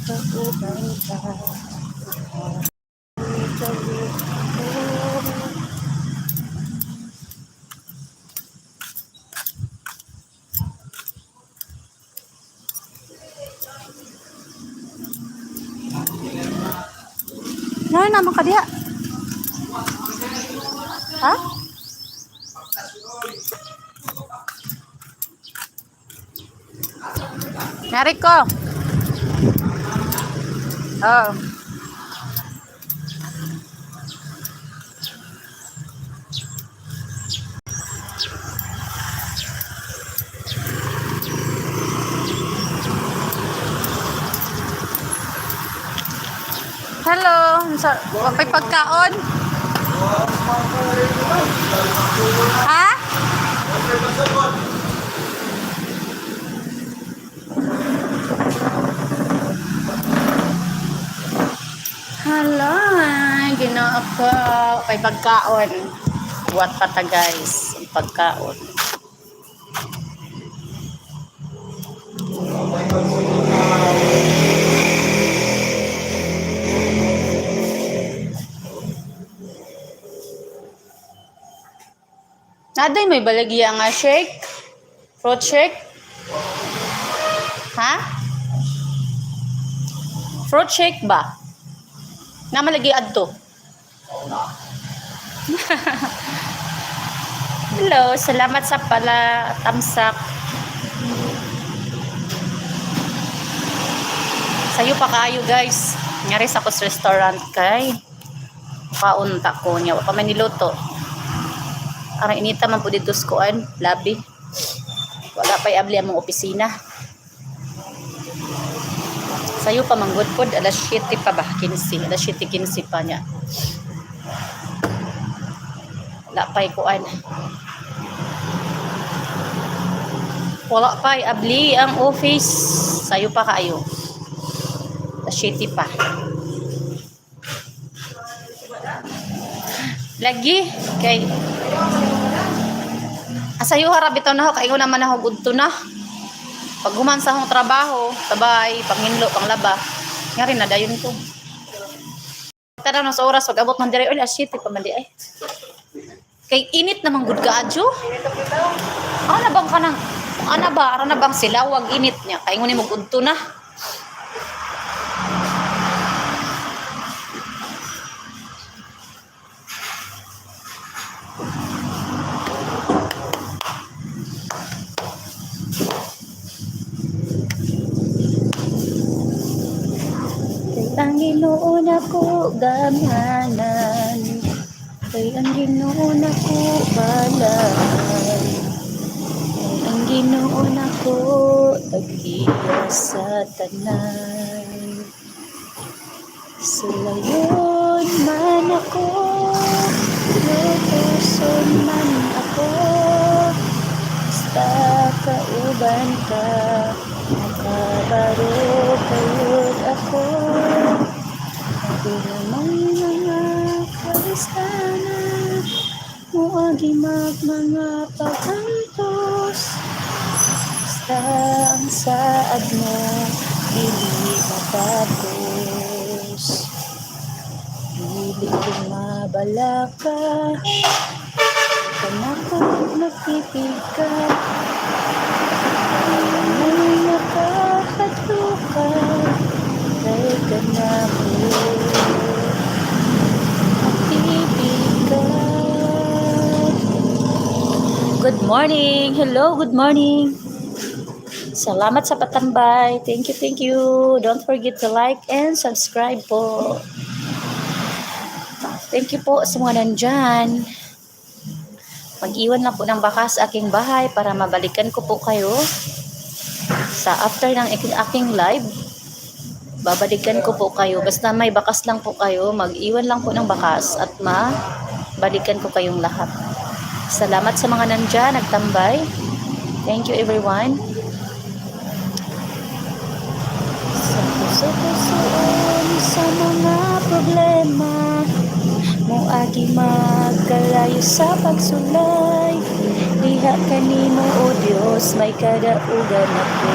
kauban ka. Ano naman ka diha? Ha? Nari ko. Oh. Hello, wapay pagkaon? Ha? Hello, ginoo ko. Wapay pagkaon. Buat pata guys, pagkaon. Naday may balagya nga shake? Fruit shake? Ha? Fruit shake ba? Na malagi adto. Hello, salamat sa pala tamsak. Sayo pa kayo guys. Ngari sa kus restaurant kay kaunta ko nya pa man niluto. Arang inita man po dito sa kuan, labi. Wala pa'y abli among opisina. Sayo pa manggod pod, alas 7 pa ba? 15, alas 7:15 pa niya. Wala pa'y kuan. Wala pa'y abli ang office. Sayo pa kayo. Alas 7 pa. Lagi, kay asayo harap ito na ho, kaingo naman ako gudto na. Pag human sa akong trabaho, sabay, panghinlo, panglaba, nga rin na dayon ko. Tara na sa oras, pag abot ng dire, alas 7 pa mali ay. Kay init naman gud ka adyo. Ano bang kanang, ano ba, ara na bang silawag init niya, kaingo ni mo gudto na. Ang Ginoon ako gamanan, kay ang Ginoon ako balaan, kay ang Ginoon ako aghiya sa tanan. Sulayon man ako, lutuson man ako, basta kauban ka, makabaro kayod ako. Di namang mga kalistana, muagi mga pagkantos, basta ang saad mo, dili matapos. Dili kumabala ka, kanakot magpipigat, may nakahatukan, kay kanakot magpipigat. Good morning! Hello, good morning! Salamat sa patambay. Thank you, thank you. Don't forget to like and subscribe po. Thank you po sa mga nandyan. Mag-iwan lang po ng bakas sa aking bahay para mabalikan ko po kayo sa after ng aking live. Babalikan ko po kayo. Basta may bakas lang po kayo, mag-iwan lang po ng bakas at mabalikan ko kayong lahat. Salamat sa mga nandyan, nagtambay. Thank you everyone. Sa pusoon sa mga problema, muagi magkalayo sa pagsulay. Diha kanimo o Dios, may kadaugan ako.